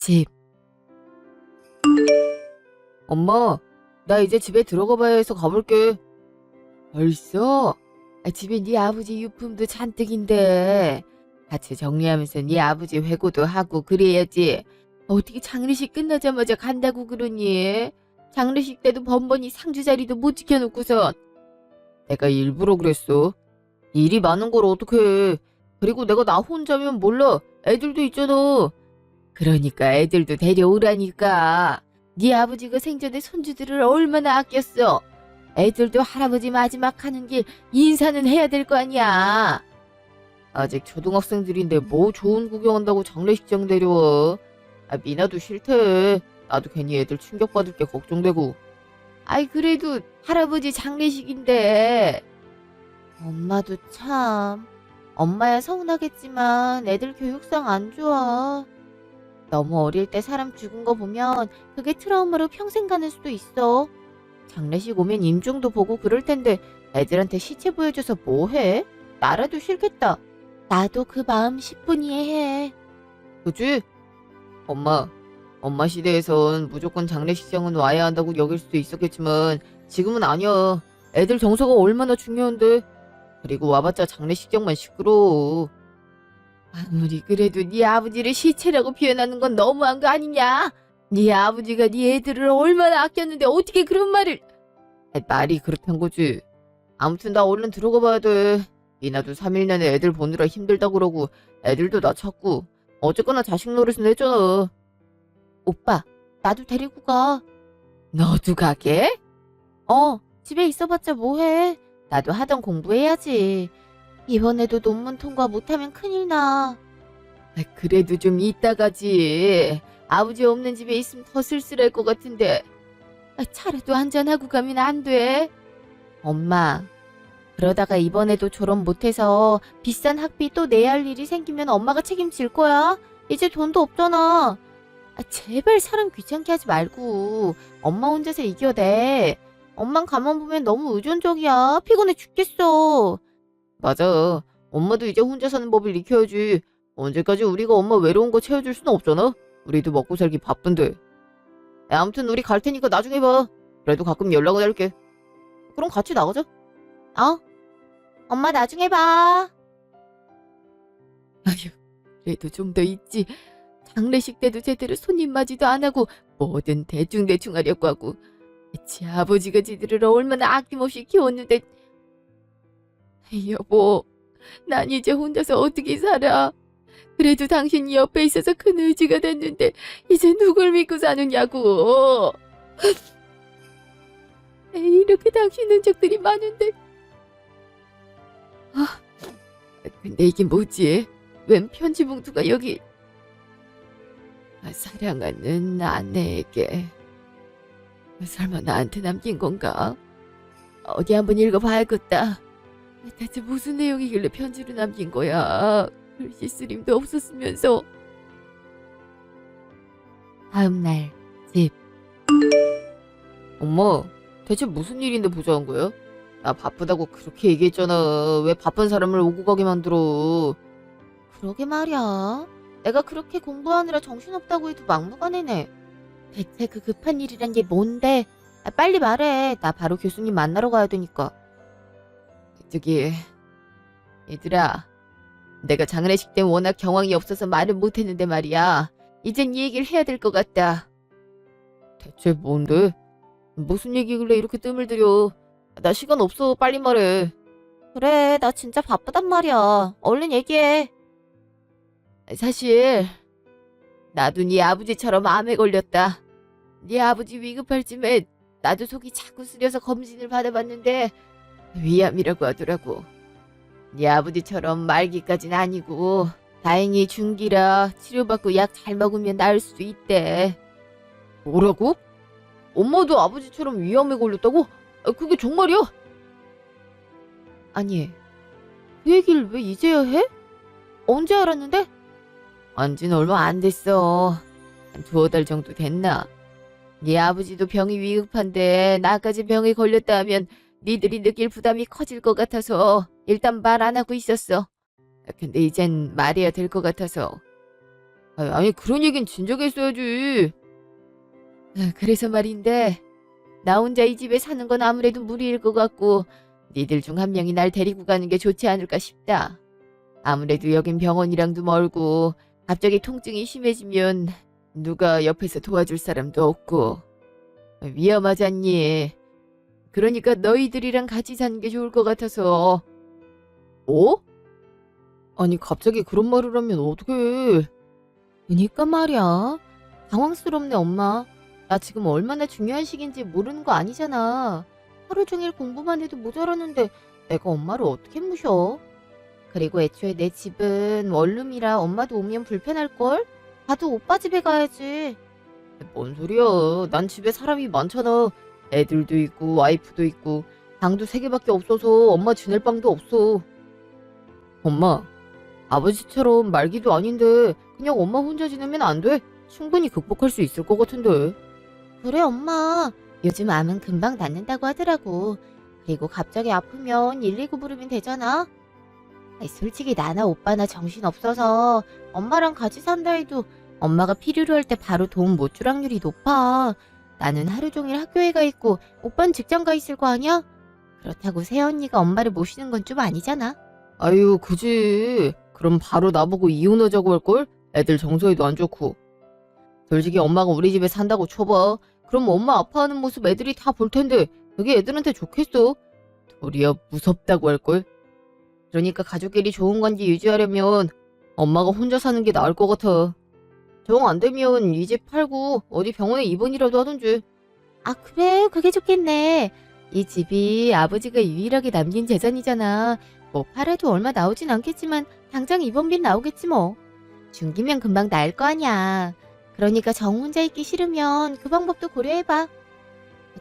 집. 엄마, 나 이제 집에 들어가 봐야 해서 가볼게. 벌써? 집에 네 아버지 유품도 잔뜩인데. 같이 정리하면서 네 아버지 회고도 하고 그래야지. 어떻게 장례식 끝나자마자 간다고 그러니? 장례식 때도 번번이 상주 자리도 못 지켜놓고선. 내가 일부러 그랬어. 일이 많은 걸 어떡해. 그리고 내가 나 혼자면 몰라. 애들도 있잖아. 그러니까 애들도 데려오라니까. 네 아버지가 생전에 손주들을 얼마나 아꼈어. 애들도 할아버지 마지막 하는 길 인사는 해야 될 거 아니야. 아직 초등학생들인데 뭐 좋은 구경한다고 장례식장 데려와. 미나도 싫대. 나도 괜히 애들 충격받을 게 걱정되고. 아이 그래도 할아버지 장례식인데. 엄마도 참. 엄마야 서운하겠지만 애들 교육상 안 좋아. 너무 어릴 때 사람 죽은 거 보면 그게 트라우마로 평생 가는 수도 있어. 장례식 오면 임종도 보고 그럴 텐데 애들한테 시체 보여줘서 뭐해? 나라도 싫겠다. 나도 그 마음 10분 이해해. 그치? 엄마 시대에선 무조건 장례식장은 와야 한다고 여길 수도 있었겠지만 지금은 아니야. 애들 정서가 얼마나 중요한데. 그리고 와봤자 장례식장만 시끄러워. 아무리 그래도 네 아버지를 시체라고 표현하는 건 너무한 거 아니냐? 네 아버지가 네 애들을 얼마나 아꼈는데 어떻게 그런 말을... 말이 그렇단 거지. 아무튼 나 얼른 들어가 봐야 돼. 미나도 3일 내내 애들 보느라 힘들다 그러고 애들도 나 찾고 어쨌거나 자식 노릇은 했잖아. 오빠, 나도 데리고 가. 너도 가게? 집에 있어봤자 뭐해. 나도 하던 공부해야지. 이번에도 논문 통과 못하면 큰일 나. 그래도 좀 이따 가지. 아버지 없는 집에 있으면 더 쓸쓸할 것 같은데. 차라도 한잔하고 가면 안 돼? 엄마, 그러다가 이번에도 졸업 못해서 비싼 학비 또 내야 할 일이 생기면 엄마가 책임질 거야. 이제 돈도 없잖아. 제발 사람 귀찮게 하지 말고 엄마 혼자서 이겨내. 엄만 가만 보면 너무 의존적이야. 피곤해 죽겠어. 맞아. 엄마도 이제 혼자 사는 법을 익혀야지. 언제까지 우리가 엄마 외로운 거 채워줄 수는 없잖아. 우리도 먹고 살기 바쁜데. 아무튼 우리 갈 테니까 나중에 봐. 그래도 가끔 연락은 할게. 그럼 같이 나가자. 엄마 나중에 봐. 아휴, 그래도 좀 더 있지. 장례식 때도 제대로 손님 맞이도 안 하고 뭐든 대충대충 하려고 하고. 지 아버지가 지들을 얼마나 아낌없이 키웠는데. 여보, 난 이제 혼자서 어떻게 살아. 그래도 당신이 옆에 있어서 큰 의지가 됐는데 이제 누굴 믿고 사느냐고. 이렇게 당신 흔적들이 많은데. 근데 이게 뭐지? 웬 편지 봉투가 여기. 사랑하는 아내에게. 설마 나한테 남긴 건가? 어디 한번 읽어봐야겠다. 대체 무슨 내용이길래 편지로 남긴 거야? 글씨 쓰림도 없었으면서. 다음날 집. 엄마, 대체 무슨 일인데 보자한 거야? 나 바쁘다고 그렇게 얘기했잖아. 왜 바쁜 사람을 오고 가게 만들어? 그러게 말이야. 내가 그렇게 공부하느라 정신없다고 해도 막무가내네. 대체 그 급한 일이란 게 뭔데? 빨리 말해. 나 바로 교수님 만나러 가야 되니까. 저기, 얘들아. 내가 장례식 때 워낙 경황이 없어서 말을 못했는데 말이야. 이젠 이 얘기를 해야 될 것 같다. 대체 뭔데? 무슨 얘기길래 이렇게 뜸을 들여? 나 시간 없어. 빨리 말해. 그래, 나 진짜 바쁘단 말이야. 얼른 얘기해. 사실 나도 네 아버지처럼 암에 걸렸다. 네 아버지 위급할 쯤에 나도 속이 자꾸 쓰려서 검진을 받아봤는데 위암이라고 하더라고. 네 아버지처럼 말기까진 아니고 다행히 중기라 치료받고 약 잘 먹으면 나을 수도 있대. 뭐라고? 엄마도 아버지처럼 위암에 걸렸다고? 그게 정말이야? 아니, 그 얘기를 왜 이제야 해? 언제 알았는데? 안지는 얼마 안 됐어. 한 2-5달 정도 됐나? 네 아버지도 병이 위급한데 나까지 병에 걸렸다 하면 니들이 느낄 부담이 커질 것 같아서 일단 말 안 하고 있었어. 근데 이젠 말해야 될 것 같아서. 아니 그런 얘긴 진작에 했어야지. 그래서 말인데 나 혼자 이 집에 사는 건 아무래도 무리일 것 같고 니들 중 한 명이 날 데리고 가는 게 좋지 않을까 싶다. 아무래도 여긴 병원이랑도 멀고 갑자기 통증이 심해지면 누가 옆에서 도와줄 사람도 없고 위험하지 않니? 그러니까 너희들이랑 같이 사는 게 좋을 것 같아서. 어? 아니 갑자기 그런 말을 하면 어떡해. 그니까 말이야. 당황스럽네 엄마. 나 지금 얼마나 중요한 시기인지 모르는 거 아니잖아. 하루 종일 공부만 해도 모자라는데 내가 엄마를 어떻게 무셔? 그리고 애초에 내 집은 원룸이라 엄마도 오면 불편할걸? 나도 오빠 집에 가야지. 뭔 소리야. 난 집에 사람이 많잖아. 애들도 있고 와이프도 있고 방도 3개밖에 없어서 엄마 지낼 방도 없어. 엄마, 아버지처럼 말기도 아닌데 그냥 엄마 혼자 지내면 안 돼? 충분히 극복할 수 있을 것 같은데. 그래 엄마. 요즘 암은 금방 낫는다고 하더라고. 그리고 갑자기 아프면 119 부르면 되잖아. 아니, 솔직히 나나 오빠나 정신없어서 엄마랑 같이 산다 해도 엄마가 필요로 할 때 바로 도움 못 줄 확률이 높아. 나는 하루 종일 학교에 가 있고 오빠는 직장 가 있을 거 아니야? 그렇다고 새언니가 엄마를 모시는 건 좀 아니잖아. 아유 그지. 그럼 바로 나보고 이혼하자고 할걸? 애들 정서에도 안 좋고. 솔직히 엄마가 우리 집에 산다고 쳐봐. 그럼 엄마 아파하는 모습 애들이 다 볼 텐데 그게 애들한테 좋겠어? 도리어 무섭다고 할걸? 그러니까 가족끼리 좋은 관계 유지하려면 엄마가 혼자 사는 게 나을 것 같아. 정 안 되면 이 집 팔고 어디 병원에 입원이라도 하든지. 아 그래 그게 좋겠네. 이 집이 아버지가 유일하게 남긴 재산이잖아. 뭐 팔아도 얼마 나오진 않겠지만 당장 입원비 나오겠지 뭐. 중기면 금방 나을 거 아니야. 그러니까 정 혼자 있기 싫으면 그 방법도 고려해봐.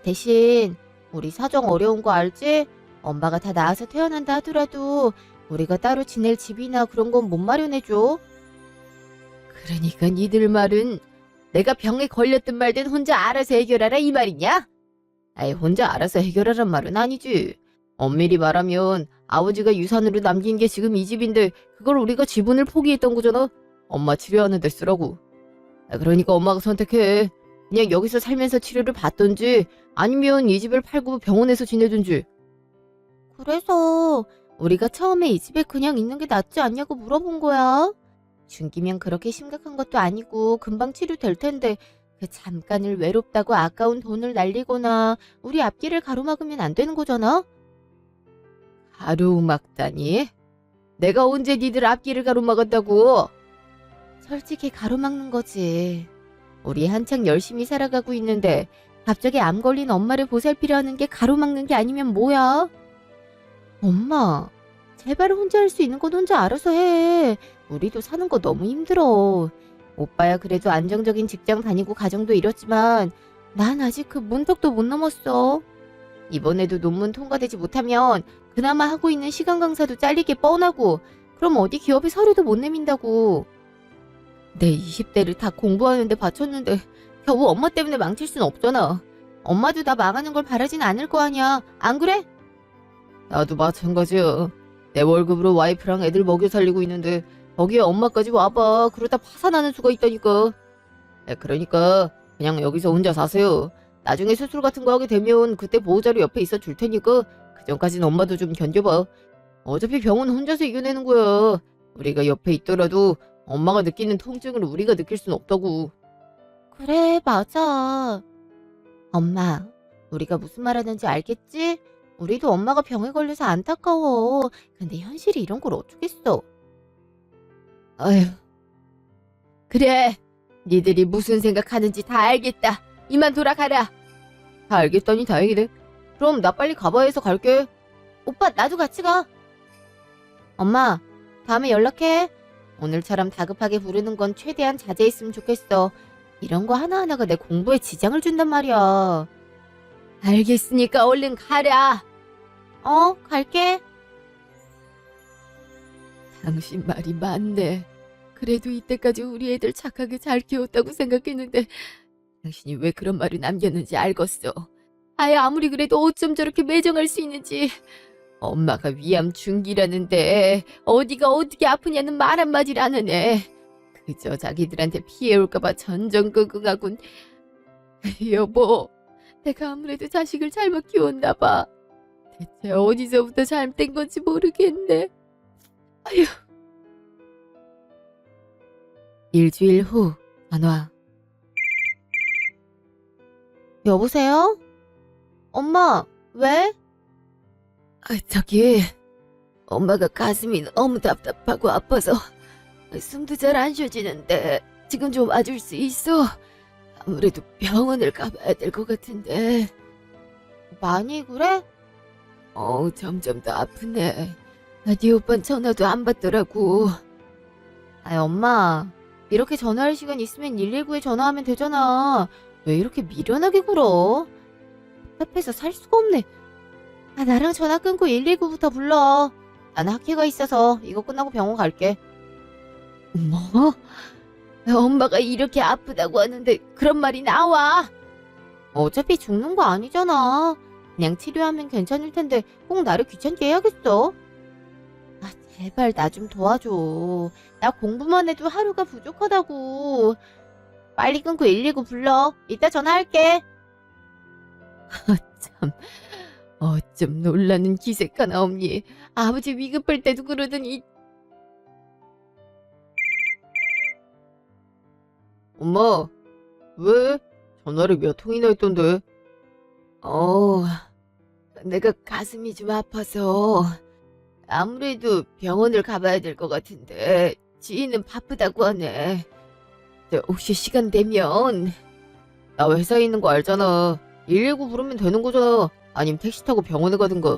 대신 우리 사정 어려운 거 알지? 엄마가 다 나아서 태어난다 하더라도 우리가 따로 지낼 집이나 그런 건 못 마련해줘. 그러니까 니들 말은 내가 병에 걸렸든 말든 혼자 알아서 해결하라 이 말이냐? 아이 혼자 알아서 해결하란 말은 아니지. 엄밀히 말하면 아버지가 유산으로 남긴 게 지금 이 집인데 그걸 우리가 지분을 포기했던 거잖아. 엄마 치료하는 데 쓰라고. 그러니까 엄마가 선택해. 그냥 여기서 살면서 치료를 받든지 아니면 이 집을 팔고 병원에서 지내든지. 그래서 우리가 처음에 이 집에 그냥 있는 게 낫지 않냐고 물어본 거야. 중기면 그렇게 심각한 것도 아니고 금방 치료될 텐데 그 잠깐을 외롭다고 아까운 돈을 날리거나 우리 앞길을 가로막으면 안 되는 거잖아. 가로막다니? 내가 언제 니들 앞길을 가로막았다고? 솔직히 가로막는 거지. 우리 한창 열심히 살아가고 있는데 갑자기 암 걸린 엄마를 보살피려 하는 게 가로막는 게 아니면 뭐야? 엄마, 제발 혼자 할 수 있는 건 혼자 알아서 해. 우리도 사는 거 너무 힘들어. 오빠야 그래도 안정적인 직장 다니고 가정도 이뤘지만 난 아직 그 문턱도 못 넘었어. 이번에도 논문 통과되지 못하면 그나마 하고 있는 시간 강사도 잘리게 뻔하고 그럼 어디 기업에 서류도 못 내민다고. 내 20대를 다 공부하는데 바쳤는데 겨우 엄마 때문에 망칠 순 없잖아. 엄마도 나 망하는 걸 바라진 않을 거 아니야. 안 그래? 나도 마찬가지야. 내 월급으로 와이프랑 애들 먹여 살리고 있는데 거기에 엄마까지 와봐. 그러다 파산하는 수가 있다니까. 그러니까 그냥 여기서 혼자 사세요. 나중에 수술 같은 거 하게 되면 그때 보호자로 옆에 있어 줄 테니까 그 전까지는 엄마도 좀 견뎌봐. 어차피 병은 혼자서 이겨내는 거야. 우리가 옆에 있더라도 엄마가 느끼는 통증을 우리가 느낄 순 없다고. 그래 맞아. 엄마 우리가 무슨 말하는지 알겠지? 우리도 엄마가 병에 걸려서 안타까워. 근데 현실이 이런 걸 어쩌겠어. 아휴. 그래. 니들이 무슨 생각하는지 다 알겠다. 이만 돌아가라. 다 알겠다니 다행이네. 그럼 나 빨리 가봐야 해서 갈게. 오빠 나도 같이 가. 엄마 다음에 연락해. 오늘처럼 다급하게 부르는 건 최대한 자제했으면 좋겠어. 이런 거 하나하나가 내 공부에 지장을 준단 말이야. 알겠으니까 얼른 가라. 갈게. 당신 말이 맞네. 그래도 이때까지 우리 애들 착하게 잘 키웠다고 생각했는데 당신이 왜 그런 말을 남겼는지 알겠어. 아예 아무리 그래도 어쩜 저렇게 매정할 수 있는지. 엄마가 위암 중기라는데 어디가 어떻게 아프냐는 말 한마디를 안 하네. 그 그저 자기들한테 피해 올까봐 전전긍긍하군. 여보, 내가 아무래도 자식을 잘못 키웠나 봐. 대체 어디서부터 잘못된 건지 모르겠네. 아휴. 일주일 후 전화. 여보세요? 엄마, 왜? 저기, 엄마가 가슴이 너무 답답하고 아파서 숨도 잘 안 쉬어지는데 지금 좀 와줄 수 있어? 아무래도 병원을 가봐야 될 것 같은데. 많이 그래? 점점 더 아프네. 네 오빠는 전화도 안 받더라고. 엄마, 이렇게 전화할 시간 있으면 119에 전화하면 되잖아. 왜 이렇게 미련하게 굴어? 답답해서 살 수가 없네. 나랑 전화 끊고 119부터 불러. 나는 학회가 있어서 이거 끝나고 병원 갈게. 뭐? 엄마가 이렇게 아프다고 하는데 그런 말이 나와? 어차피 죽는 거 아니잖아. 그냥 치료하면 괜찮을 텐데 꼭 나를 귀찮게 해야겠어? 제발 나 좀 도와줘. 나 공부만 해도 하루가 부족하다고. 빨리 끊고 119 불러. 이따 전화할게. 참, 어쩜 놀라는 기색가 나옵니. 아버지 위급할 때도 그러더니. 엄마, 왜? 전화를 몇 통이나 했던데? 내가 가슴이 좀 아파서 아무래도 병원을 가봐야 될 것 같은데 지인은 바쁘다고 하네. 혹시 시간 되면. 나 회사에 있는 거 알잖아. 119 부르면 되는 거잖아. 아님 택시 타고 병원에 가든가.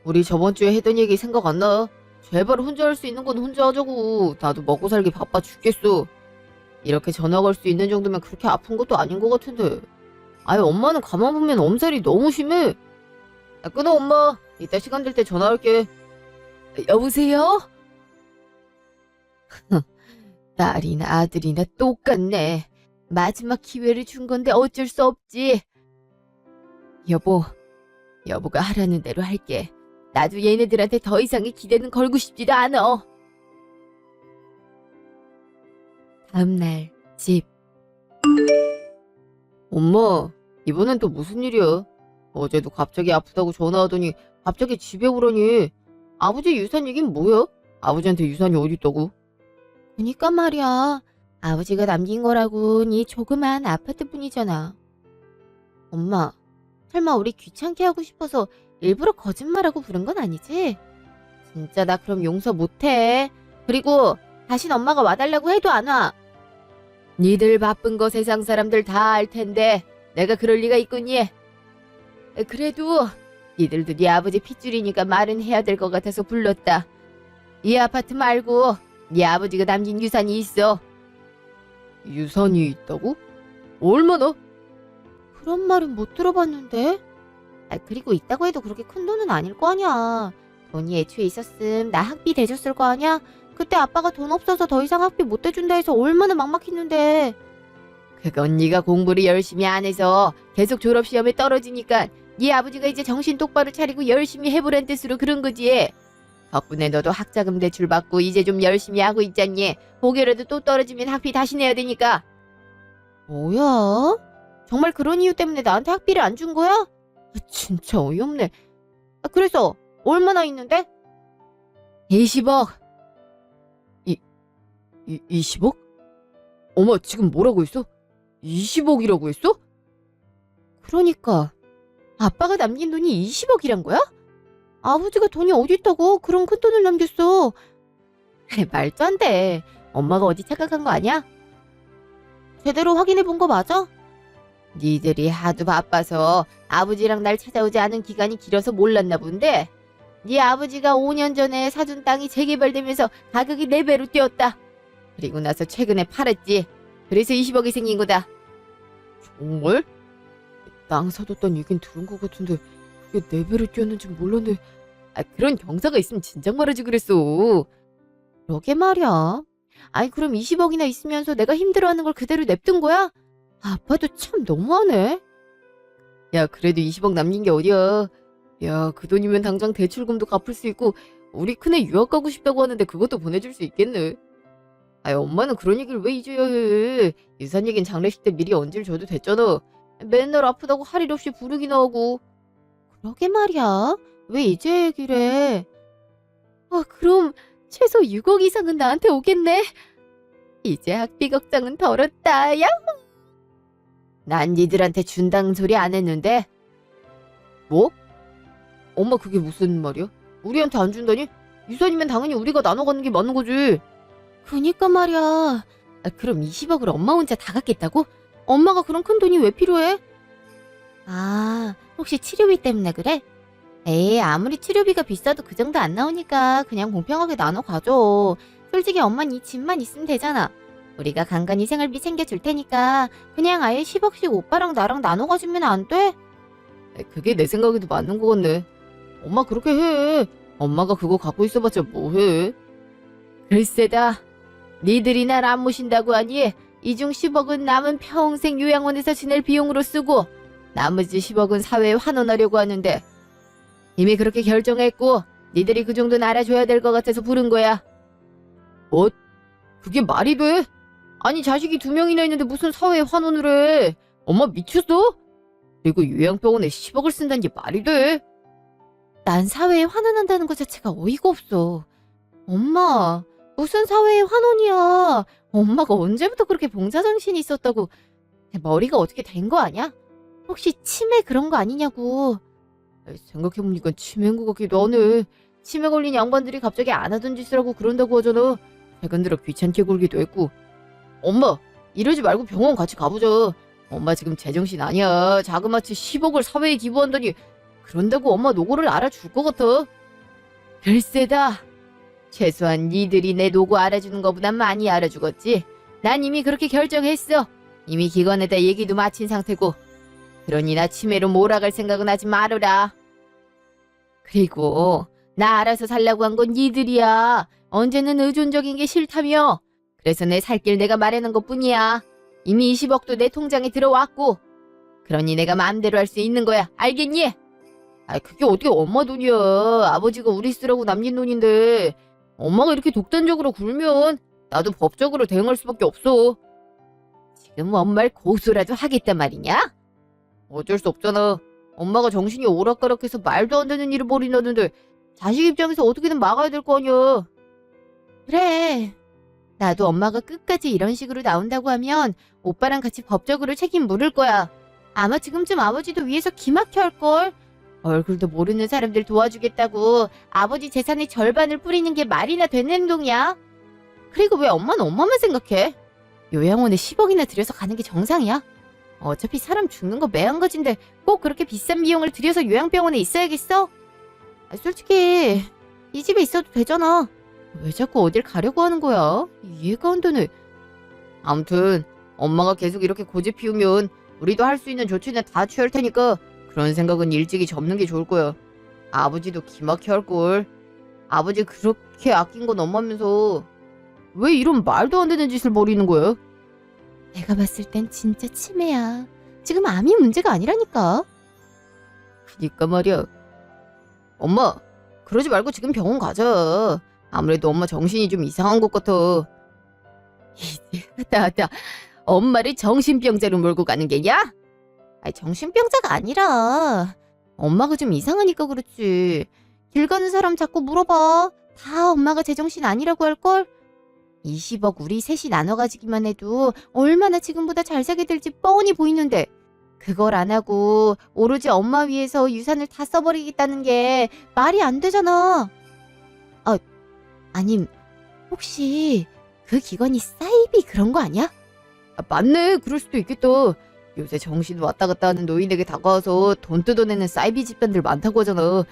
우리 저번 주에 했던 얘기 생각 안 나? 제발 혼자 할 수 있는 건 혼자 하자고. 나도 먹고 살기 바빠 죽겠어. 이렇게 전화 걸 수 있는 정도면 그렇게 아픈 것도 아닌 것 같은데. 아니 엄마는 가만 보면 엄살이 너무 심해. 끊어 엄마. 이따 시간 될 때 전화할게. 여보세요? 딸이나 아들이나 똑같네. 마지막 기회를 준 건데 어쩔 수 없지. 여보, 여보가 하라는 대로 할게. 나도 얘네들한테 더 이상의 기대는 걸고 싶지도 않아. 다음날 집. 엄마, 이번엔 또 무슨 일이야? 어제도 갑자기 아프다고 전화하더니 갑자기 집에 오라니. 아버지 유산 얘긴 뭐야? 아버지한테 유산이 어딨다고? 그니까 말이야. 아버지가 남긴 거라곤 이 조그만 아파트뿐이잖아. 엄마, 설마 우리 귀찮게 하고 싶어서 일부러 거짓말하고 부른 건 아니지? 진짜 나 그럼 용서 못해. 그리고 다신 엄마가 와달라고 해도 안 와. 니들 바쁜 거 세상 사람들 다 알 텐데 내가 그럴 리가 있겠니? 그래도 니들도 네 아버지 핏줄이니까 말은 해야 될 것 같아서 불렀다. 이 아파트 말고 네 아버지가 남긴 유산이 있어. 유산이 있다고? 얼마나? 그런 말은 못 들어봤는데. 그리고 있다고 해도 그렇게 큰 돈은 아닐 거 아니야. 돈이 애초에 있었음 나 학비 대줬을 거 아니야? 그때 아빠가 돈 없어서 더 이상 학비 못 대준다 해서 얼마나 막막했는데. 그건 네가 공부를 열심히 안 해서 계속 졸업시험에 떨어지니까 네 아버지가 이제 정신 똑바로 차리고 열심히 해보란 뜻으로 그런 거지. 덕분에 너도 학자금 대출 받고 이제 좀 열심히 하고 있잖니. 혹여라도 또 떨어지면 학비 다시 내야 되니까. 뭐야? 정말 그런 이유 때문에 나한테 학비를 안 준 거야? 진짜 어이없네. 그래서 얼마나 있는데? 20억. 20억? 엄마 지금 뭐라고 했어? 20억이라고 했어? 그러니까 아빠가 남긴 돈이 20억이란 거야? 아버지가 돈이 어디 있다고 그런 큰 돈을 남겼어. 말도 안 돼. 엄마가 어디 착각한 거 아니야? 제대로 확인해 본 거 맞아? 니들이 하도 바빠서 아버지랑 날 찾아오지 않은 기간이 길어서 몰랐나 본데 네 아버지가 5년 전에 사준 땅이 재개발되면서 가격이 4배로 뛰었다. 그리고 나서 최근에 팔았지. 그래서 20억이 생긴 거다. 정말? 땅 사뒀다는 얘긴 들은 것 같은데 그게 4배로 뛰었는지 몰랐네. 그런 경사가 있으면 진작 말하지 그랬어. 그러게 말이야. 아니 그럼 20억이나 있으면서 내가 힘들어하는 걸 그대로 냅둔 거야? 아빠도 참 너무하네. 야 그래도 20억 남긴 게 어디야. 야 그 돈이면 당장 대출금도 갚을 수 있고 우리 큰애 유학 가고 싶다고 하는데 그것도 보내줄 수 있겠네. 아이, 엄마는 그런 얘기를 왜 이제야 해. 유산 얘긴 장례식 때 미리 언질 줘도 됐잖아. 맨날 아프다고 할 일 없이 부르기나 하고. 그러게 말이야. 왜 이제 얘기를 해? 그럼 최소 6억 이상은 나한테 오겠네. 이제 학비 걱정은 덜었다. 야! 난 니들한테 준다는 소리 안 했는데. 뭐? 엄마 그게 무슨 말이야? 우리한테 안 준다니? 유산이면 당연히 우리가 나눠 갖는 게 맞는 거지. 그니까 말이야. 그럼 20억을 엄마 혼자 다 갖겠다고? 엄마가 그런 큰 돈이 왜 필요해? 혹시 치료비 때문에 그래? 에이, 아무리 치료비가 비싸도 그 정도 안 나오니까 그냥 공평하게 나눠 가져. 솔직히 엄만 이 집만 있으면 되잖아. 우리가 간간히 생활비 챙겨줄 테니까 그냥 아예 10억씩 오빠랑 나랑 나눠 가지면 안 돼? 그게 내 생각에도 맞는 거 같네. 엄마 그렇게 해. 엄마가 그거 갖고 있어봤자 뭐해. 글쎄다. 니들이 날 안 모신다고 하니 이 중 10억은 남은 평생 요양원에서 지낼 비용으로 쓰고 나머지 10억은 사회에 환원하려고 하는데 이미 그렇게 결정했고 니들이 그 정도는 알아줘야 될 것 같아서 부른 거야. 뭐? 그게 말이 돼? 아니 자식이 2명이나 있는데 무슨 사회에 환원을 해. 엄마 미쳤어? 그리고 요양병원에 10억을 쓴다는 게 말이 돼? 난 사회에 환원한다는 것 자체가 어이가 없어. 엄마, 무슨 사회에 환원이야. 엄마가 언제부터 그렇게 봉사정신이 있었다고. 머리가 어떻게 된 거 아니야? 혹시 치매 그런 거 아니냐고. 생각해보니까 치매인 것 같기도 하네. 치매 걸린 양반들이 갑자기 안 하던 짓을 하고 그런다고 하잖아. 최근 들어 귀찮게 굴기도 했고. 엄마, 이러지 말고 병원 같이 가보자. 엄마 지금 제정신 아니야. 자그마치 10억을 사회에 기부한다니. 그런다고 엄마 노고를 알아줄 것 같아? 글쎄다. 최소한 니들이 내 노고 알아주는 것보단 많이 알아주겠지. 난 이미 그렇게 결정했어. 이미 기관에다 얘기도 마친 상태고. 그러니 나 치매로 몰아갈 생각은 하지 말아라. 그리고 나 알아서 살라고 한 건 니들이야. 언제는 의존적인 게 싫다며. 그래서 내 살 길 내가 마련한 것뿐이야. 이미 20억도 내 통장에 들어왔고. 그러니 내가 마음대로 할 수 있는 거야. 알겠니? 그게 어떻게 엄마 돈이야. 아버지가 우리 쓰라고 남긴 돈인데 엄마가 이렇게 독단적으로 굴면 나도 법적으로 대응할 수밖에 없어. 지금 엄마를 고소라도 하겠단 말이냐? 어쩔 수 없잖아. 엄마가 정신이 오락가락해서 말도 안 되는 일을 벌인다는데 자식 입장에서 어떻게든 막아야 될 거 아니야. 그래. 나도 엄마가 끝까지 이런 식으로 나온다고 하면 오빠랑 같이 법적으로 책임 물을 거야. 아마 지금쯤 아버지도 위에서 기막혀 할걸. 얼굴도 모르는 사람들 도와주겠다고 아버지 재산의 절반을 뿌리는 게 말이나 되는 행동이야? 그리고 왜 엄마는 엄마만 생각해? 요양원에 10억이나 들여서 가는 게 정상이야? 어차피 사람 죽는 거 매한가지인데 꼭 그렇게 비싼 비용을 들여서 요양병원에 있어야겠어? 솔직히 이 집에 있어도 되잖아. 왜 자꾸 어딜 가려고 하는 거야? 이해가 안 되네. 아무튼 엄마가 계속 이렇게 고집 피우면 우리도 할 수 있는 조치는 다 취할 테니까 그런 생각은 일찍이 접는 게 좋을 거야. 아버지도 기막혀 할걸. 아버지 그렇게 아낀 건 엄마면서 왜 이런 말도 안 되는 짓을 벌이는 거야? 내가 봤을 땐 진짜 치매야. 지금 암이 문제가 아니라니까. 그니까 말이야. 엄마, 그러지 말고 지금 병원 가자. 아무래도 엄마 정신이 좀 이상한 것 같아. 이제 나 엄마를 정신병자로 몰고 가는 게냐? 정신병자가 아니라 엄마가 좀 이상하니까 그렇지. 길 가는 사람 자꾸 물어봐. 다 엄마가 제정신 아니라고 할걸? 20억 우리 셋이 나눠 가지기만 해도 얼마나 지금보다 잘 살게 될지 뻔히 보이는데 그걸 안 하고 오로지 엄마 위해서 유산을 다 써버리겠다는 게 말이 안 되잖아. 아님 혹시 그 기관이 사이비 그런 거 아니야? 맞네. 그럴 수도 있겠다. 요새 정신 왔다 갔다 하는 노인에게 다가와서 돈 뜯어내는 사이비 집단들 많다고 하잖아.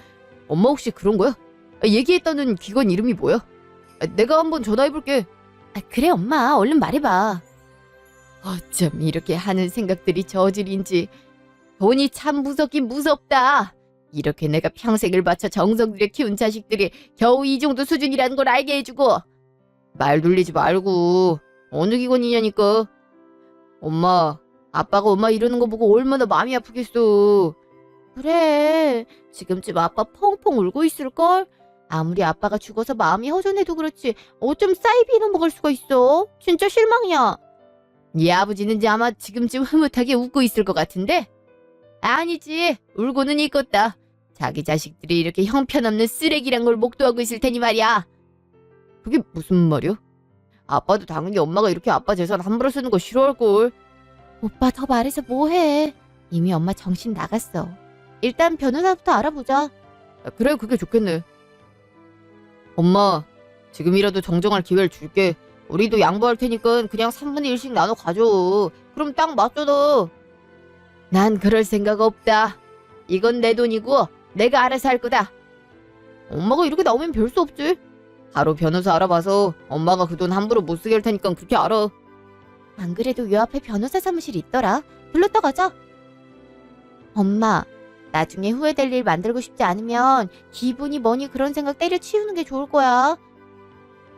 엄마 혹시 그런 거야? 얘기했다는 기관 이름이 뭐야? 내가 한번 전화해볼게. 그래 엄마 얼른 말해봐. 어쩜 이렇게 하는 생각들이 저질인지. 돈이 참 무섭긴 무섭다. 이렇게 내가 평생을 바쳐 정성 들여 키운 자식들이 겨우 이 정도 수준이라는 걸 알게 해주고. 말 돌리지 말고. 어느 기관이냐니까. 엄마, 아빠가 엄마 이러는 거 보고 얼마나 마음이 아프겠어. 그래, 지금쯤 아빠 펑펑 울고 있을걸? 아무리 아빠가 죽어서 마음이 허전해도 그렇지 어쩜 사이비를 먹을 수가 있어? 진짜 실망이야. 네 아버지는 아마 지금쯤 흐뭇하게 웃고 있을 것 같은데? 아니지, 울고는 있겠다. 자기 자식들이 이렇게 형편없는 쓰레기란 걸 목도하고 있을 테니 말이야. 그게 무슨 말이야? 아빠도 당연히 엄마가 이렇게 아빠 재산 함부로 쓰는 거 싫어할걸. 오빠 더 말해서 뭐해. 이미 엄마 정신 나갔어. 일단 변호사부터 알아보자. 그래, 그게 좋겠네. 엄마, 지금이라도 정정할 기회를 줄게. 우리도 양보할 테니까 그냥 3분의 1씩 나눠 가져. 그럼 딱 맞잖아. 난 그럴 생각 없다. 이건 내 돈이고 내가 알아서 할 거다. 엄마가 이렇게 나오면 별 수 없지. 바로 변호사 알아봐서 엄마가 그 돈 함부로 못 쓰게 할 테니까 그렇게 알아. 안 그래도 요 앞에 변호사 사무실이 있더라. 불렀다 가자. 엄마, 나중에 후회될 일 만들고 싶지 않으면 기분이 뭐니 그런 생각 때려치우는 게 좋을 거야.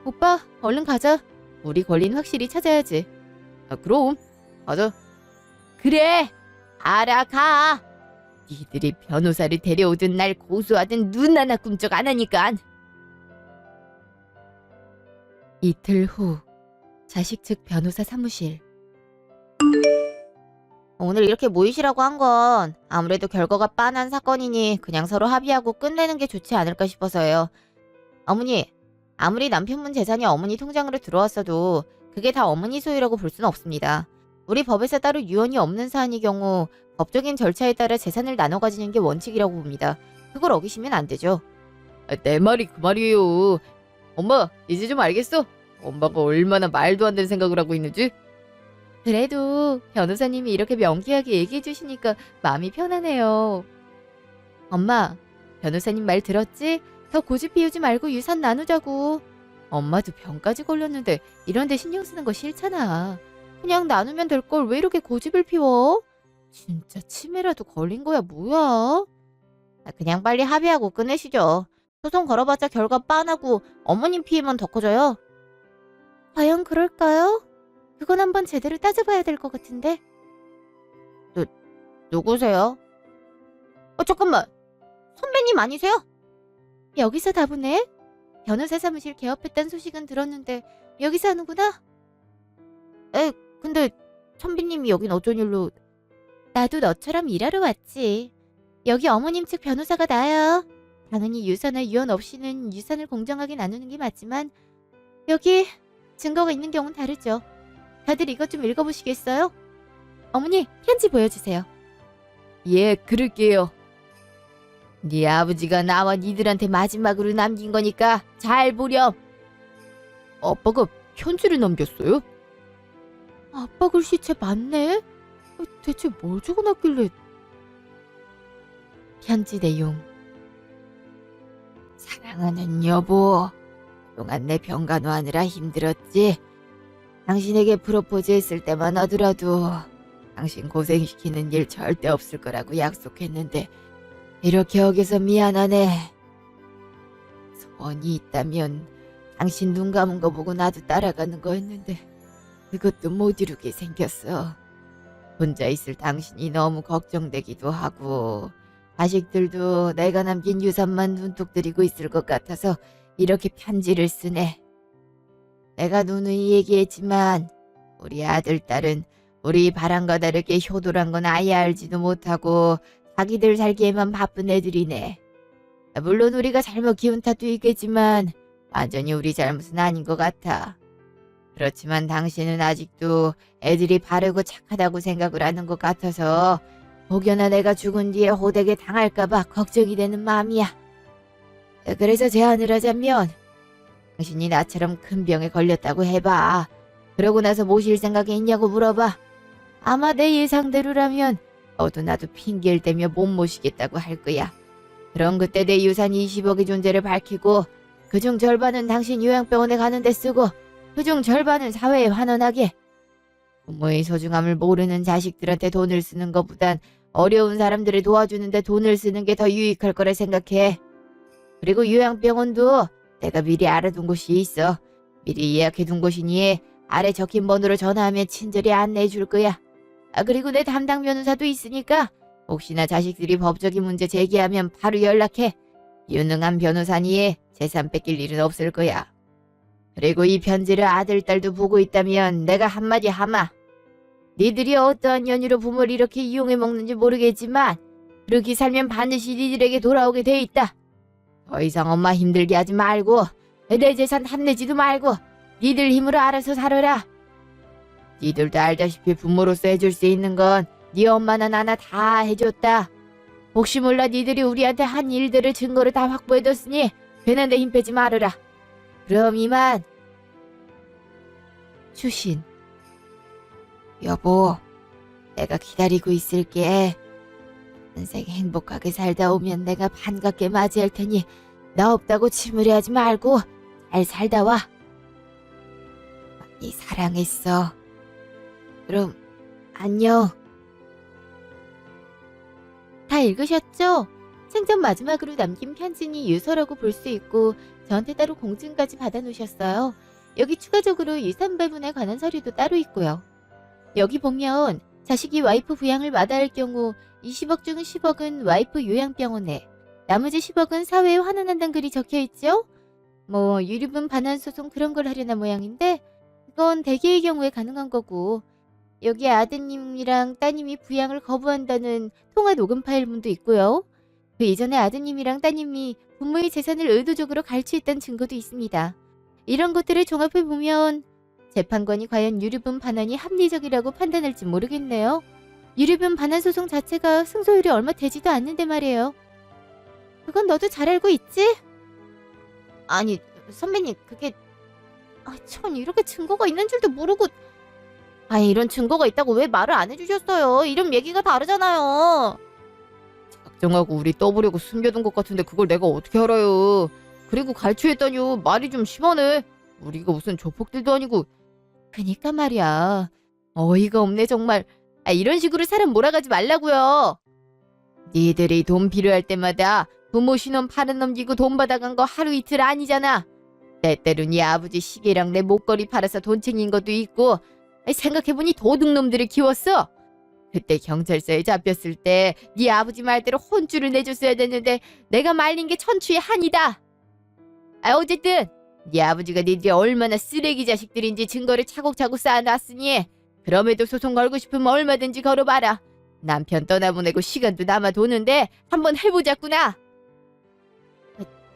오빠, 얼른 가자. 우리 권리는 확실히 찾아야지. 그럼 가자. 그래, 알아가. 니들이 변호사를 데려오든 날 고소하든 눈 하나 꿈쩍 안 하니까. 이틀 후 자식 측 변호사 사무실. 오늘 이렇게 모이시라고 한 건 아무래도 결과가 빤한 사건이니 그냥 서로 합의하고 끝내는 게 좋지 않을까 싶어서요. 어머니, 아무리 남편분 재산이 어머니 통장으로 들어왔어도 그게 다 어머니 소유라고 볼 수는 없습니다. 우리 법에서 따로 유언이 없는 사안의 경우 법적인 절차에 따라 재산을 나눠 가지는 게 원칙이라고 봅니다. 그걸 어기시면 안 되죠. 내 말이 그 말이에요. 엄마, 이제 좀 알겠어? 엄마가 얼마나 말도 안 되는 생각을 하고 있는지? 그래도 변호사님이 이렇게 명쾌하게 얘기해 주시니까 마음이 편하네요. 엄마, 변호사님 말 들었지? 더 고집 피우지 말고 유산 나누자고. 엄마도 병까지 걸렸는데 이런 데 신경 쓰는 거 싫잖아. 그냥 나누면 될 걸 왜 이렇게 고집을 피워? 진짜 치매라도 걸린 거야 뭐야? 그냥 빨리 합의하고 끝내시죠. 소송 걸어봤자 결과 빤하고 어머님 피해만 더 커져요. 과연 그럴까요? 그건 한번 제대로 따져봐야 될 것 같은데. 누구세요? 잠깐만. 선배님 아니세요? 여기서 다보네. 변호사 사무실 개업했다는 소식은 들었는데 여기서 하는구나. 근데 선배님이 여긴 어쩐 일로. 나도 너처럼 일하러 왔지. 여기 어머님 측 변호사가 나야. 당연히 유서나 유언 없이는 유산을 공정하게 나누는 게 맞지만 여기 증거가 있는 경우는 다르죠. 다들 이것 좀 읽어보시겠어요? 어머니, 편지 보여주세요. 예, 그럴게요. 네 아버지가 나와 니들한테 마지막으로 남긴 거니까 잘 보렴. 아빠가 편지를 남겼어요? 아빠 글씨체 맞네? 대체 뭘 적어놨길래. 편지 내용. 사랑하는 여보, 그동안 내 병간호하느라 힘들었지? 당신에게 프로포즈 했을 때만 하더라도 당신 고생시키는 일 절대 없을 거라고 약속했는데 이렇게 어겨서 미안하네. 소원이 있다면 당신 눈 감은 거 보고 나도 따라가는 거였는데 그것도 못 이루게 생겼어. 혼자 있을 당신이 너무 걱정되기도 하고 자식들도 내가 남긴 유산만 눈독 들이고 있을 것 같아서 이렇게 편지를 쓰네. 내가 누누이 얘기했지만 우리 아들, 딸은 우리 바람과 다르게 효도란 건 아예 알지도 못하고 자기들 살기에만 바쁜 애들이네. 물론 우리가 잘못 키운 탓도 있겠지만 완전히 우리 잘못은 아닌 것 같아. 그렇지만 당신은 아직도 애들이 바르고 착하다고 생각을 하는 것 같아서 혹여나 내가 죽은 뒤에 호되게 당할까봐 걱정이 되는 마음이야. 그래서 제안을 하자면 당신이 나처럼 큰 병에 걸렸다고 해봐. 그러고 나서 모실 생각이 있냐고 물어봐. 아마 내 예상대로라면 너도 나도 핑계를 대며 못 모시겠다고 할 거야. 그럼 그때 내 유산 20억의 존재를 밝히고 그중 절반은 당신 요양병원에 가는 데 쓰고 그중 절반은 사회에 환원하게. 부모의 소중함을 모르는 자식들한테 돈을 쓰는 것보단 어려운 사람들을 도와주는데 돈을 쓰는 게 더 유익할 거라 생각해. 그리고 요양병원도 내가 미리 알아둔 곳이 있어. 미리 예약해둔 곳이니 아래 적힌 번호로 전화하면 친절히 안내해 줄 거야. 그리고 내 담당 변호사도 있으니까 혹시나 자식들이 법적인 문제 제기하면 바로 연락해. 유능한 변호사니 재산 뺏길 일은 없을 거야. 그리고 이 편지를 아들, 딸도 보고 있다면 내가 한마디 하마. 니들이 어떠한 연유로 부모를 이렇게 이용해 먹는지 모르겠지만 그렇게 살면 반드시 니들에게 돌아오게 돼 있다. 더 이상 엄마 힘들게 하지 말고 내 재산 탐내지도 말고 니들 힘으로 알아서 살아라. 니들도 알다시피 부모로서 해줄 수 있는 건 니 엄마나 나나 다 해줬다. 혹시 몰라 니들이 우리한테 한 일들을 증거를 다 확보해뒀으니 괜한 데 힘 빼지 말아라. 그럼 이만. 추신. 여보, 내가 기다리고 있을게. 인생 행복하게 살다 오면 내가 반갑게 맞이할 테니 나 없다고 침울해하지 말고 잘 살다 와. 많이 사랑했어. 그럼 안녕. 다 읽으셨죠? 생전 마지막으로 남긴 편지니 유서라고 볼 수 있고 저한테 따로 공증까지 받아놓으셨어요. 여기 추가적으로 유산 배분에 관한 서류도 따로 있고요. 여기 보면 자식이 와이프 부양을 마다할 경우 20억 중 10억은 와이프 요양병원에, 나머지 10억은 사회에 환원한다는 글이 적혀있죠? 뭐 유류분 반환 소송 그런 걸 하려나 모양인데 그건 대개의 경우에 가능한 거고, 여기 아드님이랑 따님이 부양을 거부한다는 통화 녹음 파일문도 있고요. 그 이전에 아드님이랑 따님이 부모의 재산을 의도적으로 갈취했다는 증거도 있습니다. 이런 것들을 종합해보면 재판관이 과연 유류분 반환이 합리적이라고 판단할지 모르겠네요. 유류분 반환 소송 자체가 승소율이 얼마 되지도 않는데 말이에요. 그건 너도 잘 알고 있지? 아니, 선배님, 그게... 전 이렇게 증거가 있는 줄도 모르고... 이런 증거가 있다고 왜 말을 안 해주셨어요? 이름 얘기가 다르잖아요. 작정하고 우리 떠보려고 숨겨둔 것 같은데 그걸 내가 어떻게 알아요. 그리고 갈취했다뇨. 말이 좀 심하네. 우리가 무슨 조폭들도 아니고. 그니까 말이야. 어이가 없네 정말. 이런 식으로 사람 몰아가지 말라고요. 니들이 돈 필요할 때마다 부모 신원 팔아 넘기고 돈 받아간 거 하루 이틀 아니잖아. 때때로 네 아버지 시계랑 내 목걸이 팔아서 돈 챙긴 것도 있고. 생각해보니 도둑놈들을 키웠어. 그때 경찰서에 잡혔을 때 네 아버지 말대로 혼쭐을 내줬어야 됐는데 내가 말린 게 천추의 한이다. 어쨌든 네 아버지가 니들이 얼마나 쓰레기 자식들인지 증거를 차곡차곡 쌓아놨으니 그럼에도 소송 걸고 싶으면 얼마든지 걸어봐라. 남편 떠나보내고 시간도 남아 도는데 한번 해보자꾸나.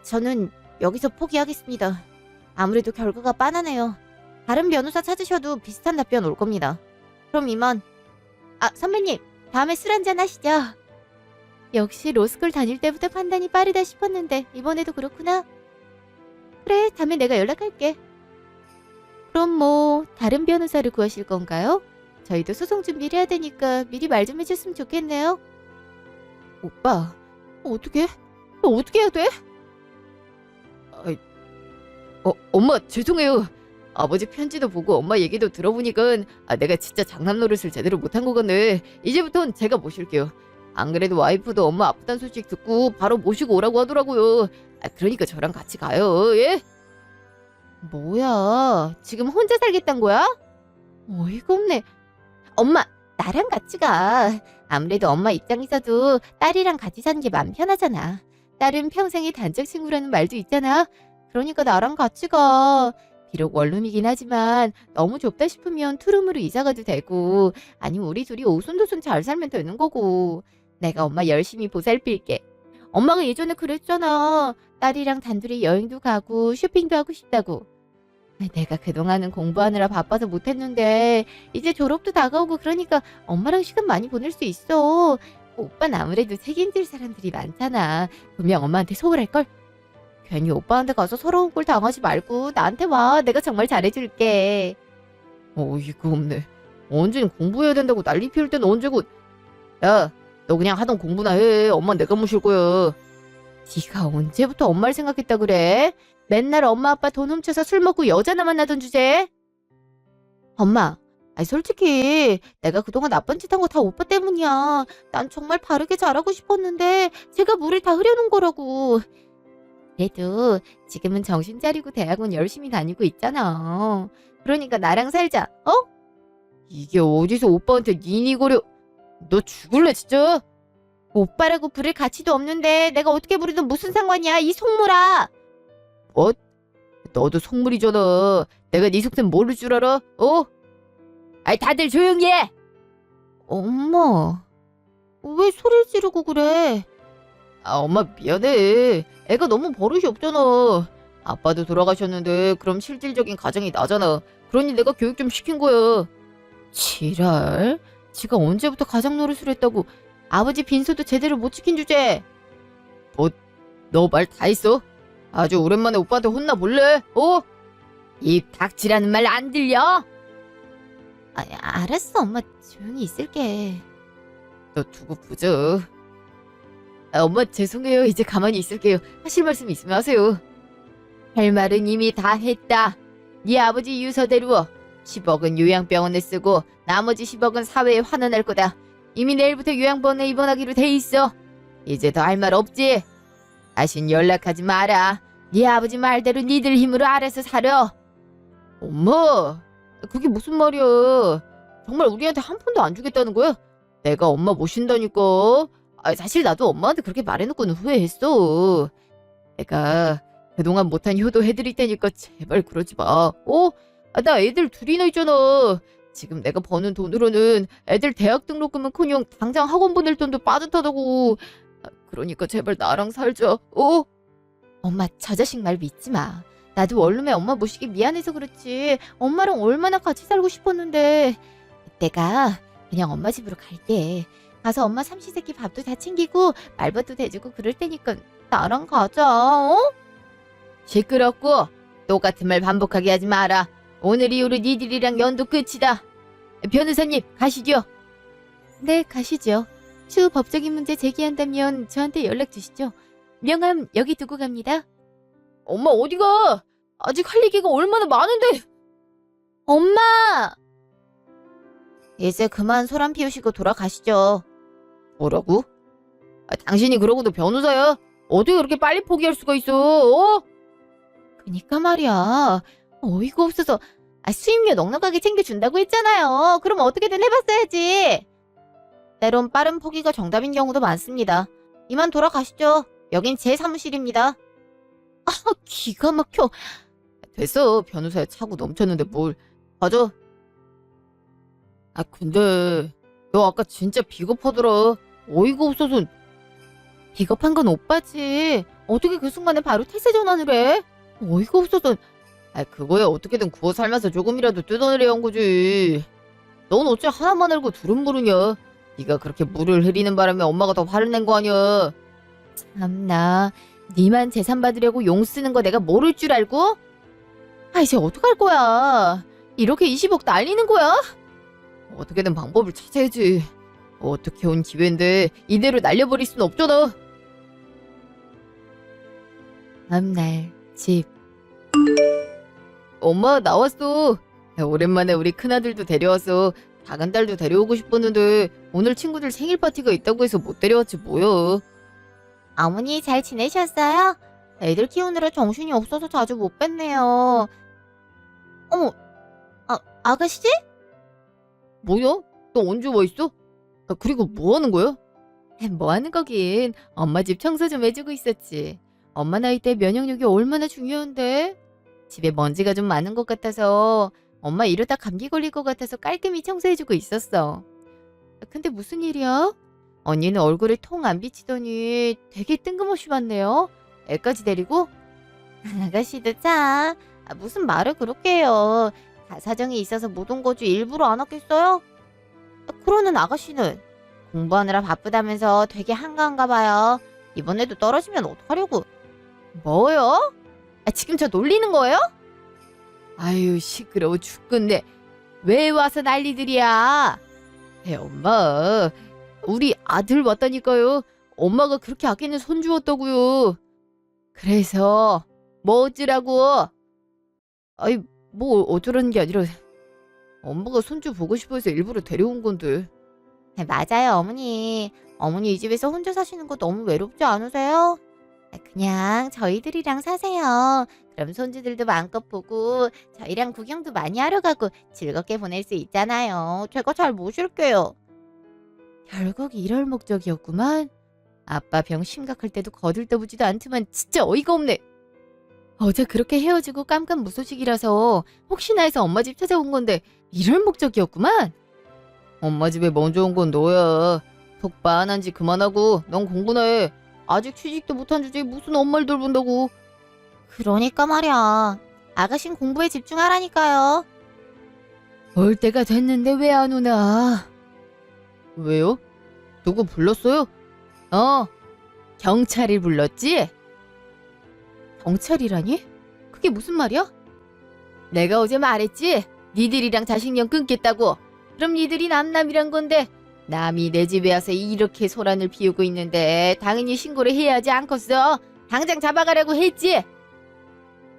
저는 여기서 포기하겠습니다. 아무래도 결과가 빤하네요. 다른 변호사 찾으셔도 비슷한 답변 올 겁니다. 그럼 이만. 선배님, 다음에 술 한잔 하시죠. 역시 로스쿨 다닐 때부터 판단이 빠르다 싶었는데 이번에도 그렇구나. 그래, 다음에 내가 연락할게. 그럼 뭐 다른 변호사를 구하실 건가요? 저희도 소송 준비를 해야 되니까 미리 말 좀 해줬으면 좋겠네요. 오빠, 어떻게 해야 돼? 엄마 죄송해요. 아버지 편지도 보고 엄마 얘기도 들어보니까 내가 진짜 장남 노릇을 제대로 못한 것 같네. 이제부턴 제가 모실게요. 안 그래도 와이프도 엄마 아프단 소식 듣고 바로 모시고 오라고 하더라고요. 그러니까 저랑 같이 가요. 예? 뭐야, 지금 혼자 살겠단 거야? 어이가 없네. 엄마, 나랑 같이 가. 아무래도 엄마 입장에서도 딸이랑 같이 사는 게 마음 편하잖아. 딸은 평생의 단짝 친구라는 말도 있잖아. 그러니까 나랑 같이 가. 비록 원룸이긴 하지만 너무 좁다 싶으면 투룸으로 이사가도 되고, 아니면 우리 둘이 오손도손 잘 살면 되는 거고. 내가 엄마 열심히 보살필게. 엄마가 예전에 그랬잖아. 딸이랑 단둘이 여행도 가고 쇼핑도 하고 싶다고. 내가 그동안은 공부하느라 바빠서 못했는데 이제 졸업도 다가오고 그러니까 엄마랑 시간 많이 보낼 수 있어. 오빠는 아무래도 책임질 사람들이 많잖아. 분명 엄마한테 소홀할걸? 괜히 오빠한테 가서 서러운 꼴 당하지 말고 나한테 와. 내가 정말 잘해줄게. 어이가 없네. 언제는 공부해야 된다고 난리 피울 땐 언제고. 야, 너 그냥 하던 공부나 해. 엄마 내가 모실 거야. 네가 언제부터 엄마를 생각했다 그래? 맨날 엄마 아빠 돈 훔쳐서 술 먹고 여자나 만나던 주제. 엄마, 솔직히 내가 그동안 나쁜 짓 한 거 다 오빠 때문이야. 난 정말 바르게 잘하고 싶었는데 제가 물을 다 흐려놓은 거라고. 그래도 지금은 정신 차리고 대학원 열심히 다니고 있잖아. 그러니까 나랑 살자. 이게 어디서 오빠한테 니니거려. 너 죽을래 진짜? 오빠라고 부를 가치도 없는데 내가 어떻게 부르든 무슨 상관이야, 이 속물아. 뭐? 너도 속물이잖아. 내가 네 속셈 모를 줄 알아? 어? 아이, 다들 조용히 해. 엄마, 왜 소리를 지르고 그래? 아, 엄마 미안해. 애가 너무 버릇이 없잖아. 아빠도 돌아가셨는데 그럼 실질적인 가정이 나잖아. 그러니 내가 교육 좀 시킨 거야. 지랄? 지가 언제부터 가장 노릇을 했다고. 아버지 빈소도 제대로 못 지킨 주제. 뭐, 너 말 다 했어? 아주 오랜만에 오빠한테 혼나볼래? 어? 입 닥치라는 말 안 들려? 알았어, 엄마. 조용히 있을게. 너 두고 보자. 엄마 죄송해요. 이제 가만히 있을게요. 하실 말씀 있으면 하세요. 할 말은 이미 다 했다. 네 아버지 유서대로 10억은 요양병원에 쓰고 나머지 10억은 사회에 환원할 거다. 이미 내일부터 요양병원에 입원하기로 돼 있어. 이제 더 할 말 없지? 다신 연락하지 마라. 네 아버지 말대로 니들 힘으로 알아서 살아. 엄마, 그게 무슨 말이야. 정말 우리한테 한 푼도 안 주겠다는 거야? 내가 엄마 모신다니까. 사실 나도 엄마한테 그렇게 말해놓고는 후회했어. 내가 그동안 못한 효도 해드릴 테니까 제발 그러지 마. 어? 나 애들 둘이나 있잖아. 지금 내가 버는 돈으로는 애들 대학 등록금은커녕 당장 학원 보낼 돈도 빠듯하다고. 그러니까 제발 나랑 살자. 어? 엄마, 저 자식 말 믿지 마. 나도 원룸에 엄마 모시기 미안해서 그렇지. 엄마랑 얼마나 같이 살고 싶었는데. 내가 그냥 엄마 집으로 갈게. 가서 엄마 삼시세끼 밥도 다 챙기고 말벗도 대주고 그럴 테니까 나랑 가자. 어? 시끄럽고 똑같은 말 반복하게 하지 마라. 오늘 이후로 니들이랑 연도 끝이다. 변호사님, 가시죠. 네, 가시죠. 추후 법적인 문제 제기한다면 저한테 연락 주시죠. 명함 여기 두고 갑니다. 엄마 어디가? 아직 할 얘기가 얼마나 많은데. 엄마! 이제 그만 소란 피우시고 돌아가시죠. 뭐라고? 당신이 그러고도 변호사야? 어떻게 그렇게 빨리 포기할 수가 있어? 어? 그니까 말이야. 어이가 없어서. 수임료 넉넉하게 챙겨준다고 했잖아요. 그럼 어떻게든 해봤어야지. 때론 빠른 포기가 정답인 경우도 많습니다. 이만 돌아가시죠. 여긴 제 사무실입니다. 기가 막혀. 됐어. 변호사에 차고 넘쳤는데 뭘. 가져. 근데 너 아까 진짜 비겁하더라. 어이가 없어서. 비겁한 건 오빠지. 어떻게 그 순간에 바로 태세 전환을 해? 어이가 없어서. 그거야 어떻게든 구워 삶아서 조금이라도 뜯어내려 한 거지. 넌 어째 하나만 알고 둘은 모르냐. 네가 그렇게 물을 흐리는 바람에 엄마가 더 화를 낸 거 아니야. 참나. 니만 재산 받으려고 용 쓰는 거 내가 모를 줄 알고? 이제 어떡할 거야. 이렇게 20억 날리는 거야? 어떻게든 방법을 찾아야지. 어떻게 온 기회인데 이대로 날려버릴 순 없잖아. 다음날 집. 엄마 나왔어. 오랜만에 우리 큰아들도 데려왔어. 작은딸도 데려오고 싶었는데 오늘 친구들 생일 파티가 있다고 해서 못 데려왔지 뭐야. 어머니 잘 지내셨어요? 애들 키우느라 정신이 없어서 자주 못 뵀네요. 어머, 아가씨? 뭐야? 너 언제 와 있어? 그리고 뭐 하는 거야? 뭐 하는 거긴 엄마 집 청소 좀 해주고 있었지. 엄마 나이 때 면역력이 얼마나 중요한데. 집에 먼지가 좀 많은 것 같아서 엄마 이러다 감기 걸릴 것 같아서 깔끔히 청소해주고 있었어. 근데 무슨 일이야? 언니는 얼굴에 통 안 비치더니 되게 뜬금없이 봤네요. 애까지 데리고? 아가씨도 참. 무슨 말을 그렇게 해요. 다 사정이 있어서 못 온 거지 일부러 안 왔겠어요? 그러는 아가씨는 공부하느라 바쁘다면서 되게 한가한가 봐요. 이번에도 떨어지면 어떡하려고. 뭐요? 지금 저 놀리는 거예요? 아유 시끄러워 죽겠네. 왜 와서 난리들이야. 엄마 우리 아들 왔다니까요. 엄마가 그렇게 아끼는 손주 왔다고요. 그래서 뭐 어쩌라고. 뭐 어쩌라는 게 아니라 엄마가 손주 보고 싶어서 일부러 데려온 건데. 맞아요 어머니. 어머니 이 집에서 혼자 사시는 거 너무 외롭지 않으세요? 그냥 저희들이랑 사세요. 그럼 손주들도 마음껏 보고 저희랑 구경도 많이 하러 가고 즐겁게 보낼 수 있잖아요. 제가 잘 모실게요. 결국 이럴 목적이었구만. 아빠 병 심각할 때도 거들떠보지도 않지만 진짜 어이가 없네. 어제 그렇게 헤어지고 깜깜무소식이라서 혹시나 해서 엄마 집 찾아온 건데 이럴 목적이었구만. 엄마 집에 먼저 온 건 너야. 속 빤한지 그만하고 넌 공부나 해. 아직 취직도 못한 주제에 무슨 엄마를 돌본다고. 그러니까 말이야. 아가씨는 공부에 집중하라니까요. 올 때가 됐는데 왜 안 오나? 왜요? 누구 불렀어요? 경찰이 불렀지? 경찰이라니? 그게 무슨 말이야? 내가 어제 말했지? 니들이랑 자식령 끊겠다고. 그럼 니들이 남남이란 건데 남이 내 집에 와서 이렇게 소란을 피우고 있는데 당연히 신고를 해야 하지 않겠어? 당장 잡아가라고 했지?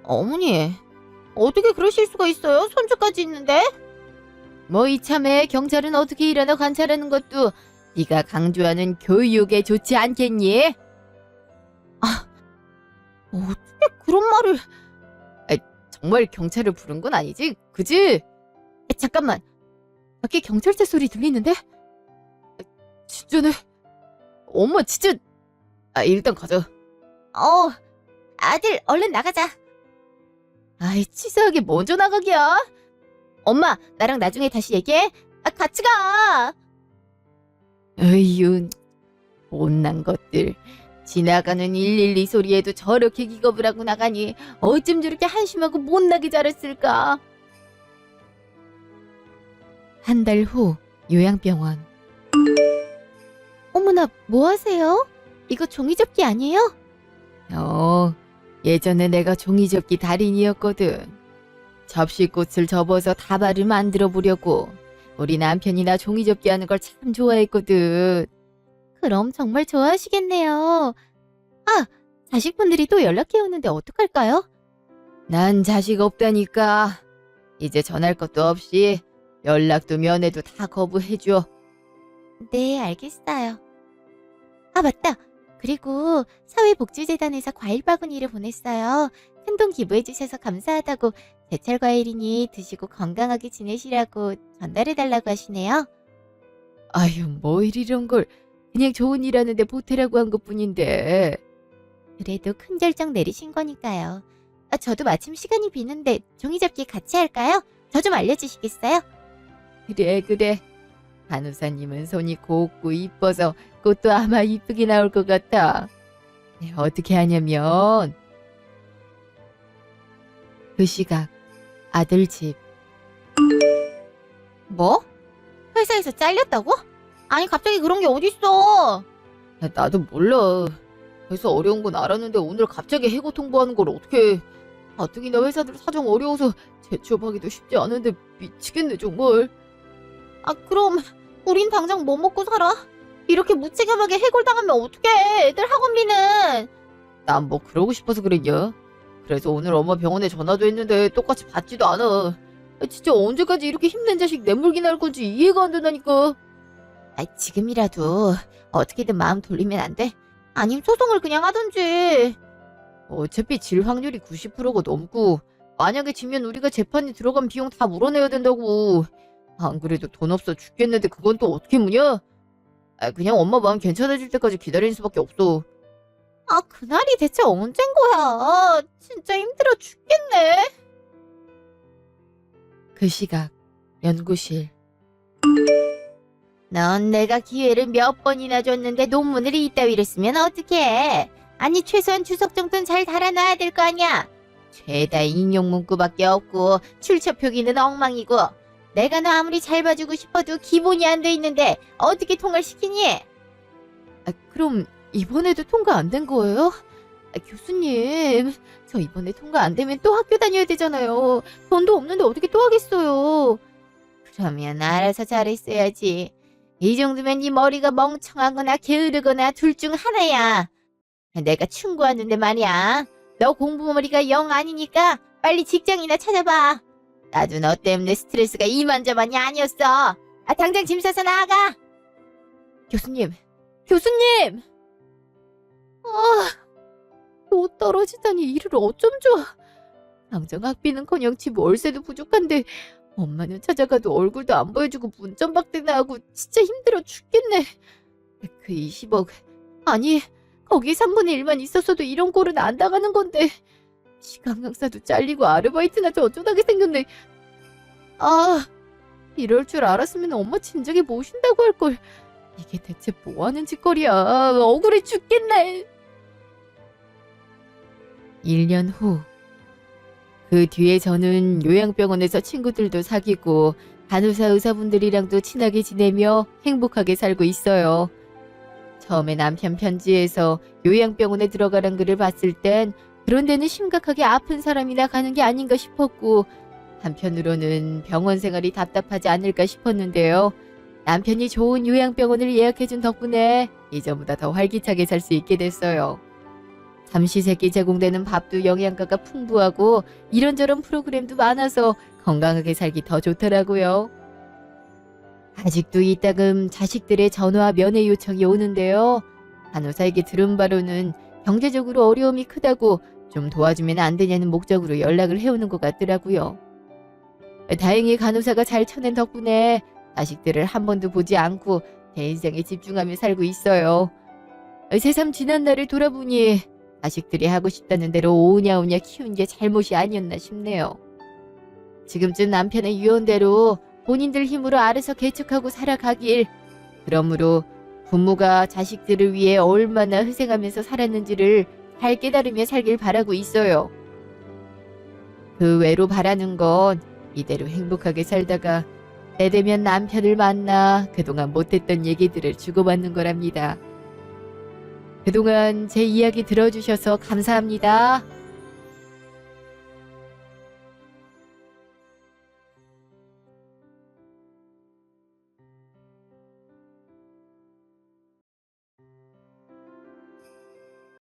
어머니, 어떻게 그러실 수가 있어요? 손주까지 있는데? 뭐 이참에 경찰은 어떻게 일하나 관찰하는 것도 네가 강조하는 교육에 좋지 않겠니? 어떻게 그런 말을... 정말 경찰을 부른 건 아니지? 그지? 잠깐만. 밖에 경찰차 소리 들리는데? 진짜네. 엄마 진짜... 일단 가자. 아들, 얼른 나가자. 아이, 치사하게 먼저 나가기야. 엄마, 나랑 나중에 다시 얘기해. 같이 가. 어휴, 못난 것들. 지나가는 112 소리에도 저렇게 기겁을 하고 나가니 어쩜 저렇게 한심하고 못나게 자랐을까. 한 달 후 요양병원. 어머나, 뭐 하세요? 이거 종이접기 아니에요? 예전에 내가 종이접기 달인이었거든. 접시꽃을 접어서 다발을 만들어 보려고. 우리 남편이나 종이접기 하는 걸 참 좋아했거든. 그럼 정말 좋아하시겠네요. 자식분들이 또 연락해 오는데 어떡할까요? 난 자식 없다니까. 이제 전할 것도 없이 연락도 면회도 다 거부해줘. 네, 알겠어요. 맞다. 그리고 사회복지재단에서 과일 바구니를 보냈어요. 큰돈 기부해주셔서 감사하다고 제철 과일이니 드시고 건강하게 지내시라고 전달해달라고 하시네요. 아유, 뭐 이런 걸. 그냥 좋은 일 하는데 보태라고 한 것뿐인데. 그래도 큰 결정 내리신 거니까요. 저도 마침 시간이 비는데 종이접기 같이 할까요? 저 좀 알려주시겠어요? 그래. 간호사님은 손이 곱고 이뻐서 꽃도 아마 이쁘게 나올 것 같아. 어떻게 하냐면 그 시각 아들 집. 뭐? 회사에서 잘렸다고? 아니 갑자기 그런 게 어딨어. 나도 몰라. 그래서 어려운 건 알았는데 오늘 갑자기 해고 통보하는 걸 어떡해. 가뜩이나 회사들 사정 어려워서 재취업하기도 쉽지 않은데 미치겠네 정말. 그럼 우린 당장 뭐 먹고 살아? 이렇게 무책임하게 해골당하면 어떡해. 애들 학원비는. 난 뭐 그러고 싶어서 그랬냐? 그래서 오늘 엄마 병원에 전화도 했는데 똑같이 받지도 않아. 진짜 언제까지 이렇게 힘든 자식 내몰기 날 건지 이해가 안 된다니까. 지금이라도 어떻게든 마음 돌리면 안 돼? 아님 소송을 그냥 하던지. 어차피 질 확률이 90%가 넘고 만약에 지면 우리가 재판에 들어간 비용 다 물어내야 된다고. 안 그래도 돈 없어 죽겠는데 그건 또 어떻게 무냐? 그냥 엄마 마음 괜찮아질 때까지 기다리는 수밖에 없어. 그날이 대체 언젠 거야. 진짜 힘들어 죽겠네. 그 시각 연구실. 넌 내가 기회를 몇 번이나 줬는데 논문을 이따위로 쓰면 어떡해. 아니 최소한 주석 정도는 잘 달아놔야 될 거 아니야. 죄다 인용 문구밖에 없고 출처 표기는 엉망이고 내가 너 아무리 잘 봐주고 싶어도 기본이 안 돼 있는데 어떻게 통과를 시키니? 그럼 이번에도 통과 안 된 거예요? 교수님, 저 이번에 통과 안 되면 또 학교 다녀야 되잖아요. 돈도 없는데 어떻게 또 하겠어요? 그러면 알아서 잘했어야지. 이 정도면 네 머리가 멍청하거나 게으르거나 둘 중 하나야. 내가 충고하는데 말이야. 너 공부머리가 영 아니니까 빨리 직장이나 찾아봐. 나도 너 때문에 스트레스가 이만저만이 아니었어. 당장 짐 싸서 나가. 교수님! 또 떨어지다니 이를 어쩜 좋아. 당장 학비는커녕 집 월세도 부족한데 엄마는 찾아가도 얼굴도 안 보여주고 문전박대나 하고 진짜 힘들어 죽겠네. 그 20억 아니, 거기 3분의 1만 있었어도 이런 꼴은 안 당하는 건데. 시간 강사도 잘리고 아르바이트나 어쩌다게 생겼네. 아, 이럴 줄 알았으면 엄마 진작에 모신다고 할걸. 이게 대체 뭐하는 짓거리야. 억울해 죽겠네. 1년 후. 그 뒤에 저는 요양병원에서 친구들도 사귀고 간호사 의사분들이랑도 친하게 지내며 행복하게 살고 있어요. 처음에 남편 편지에서 요양병원에 들어가란 글을 봤을 땐 그런 데는 심각하게 아픈 사람이나 가는 게 아닌가 싶었고, 한편으로는 병원 생활이 답답하지 않을까 싶었는데요. 남편이 좋은 요양병원을 예약해준 덕분에 이전보다 더 활기차게 살 수 있게 됐어요. 삼시세끼 제공되는 밥도 영양가가 풍부하고 이런저런 프로그램도 많아서 건강하게 살기 더 좋더라고요. 아직도 이따금 자식들의 전화 면회 요청이 오는데요. 간호사에게 들은 바로는 경제적으로 어려움이 크다고 좀 도와주면 안 되냐는 목적으로 연락을 해오는 것 같더라고요. 다행히 간호사가 잘 쳐낸 덕분에 자식들을 한 번도 보지 않고 제 인생에 집중하며 살고 있어요. 새삼 지난 날을 돌아보니 자식들이 하고 싶다는 대로 오냐오냐 키운 게 잘못이 아니었나 싶네요. 지금쯤 남편의 유언대로 본인들 힘으로 알아서 개척하고 살아가길, 그러므로 부모가 자식들을 위해 얼마나 희생하면서 살았는지를 잘 깨달으며 살길 바라고 있어요. 그 외로 바라는 건 이대로 행복하게 살다가 때 되면 남편을 만나 그동안 못했던 얘기들을 주고받는 거랍니다. 그동안 제 이야기 들어주셔서 감사합니다.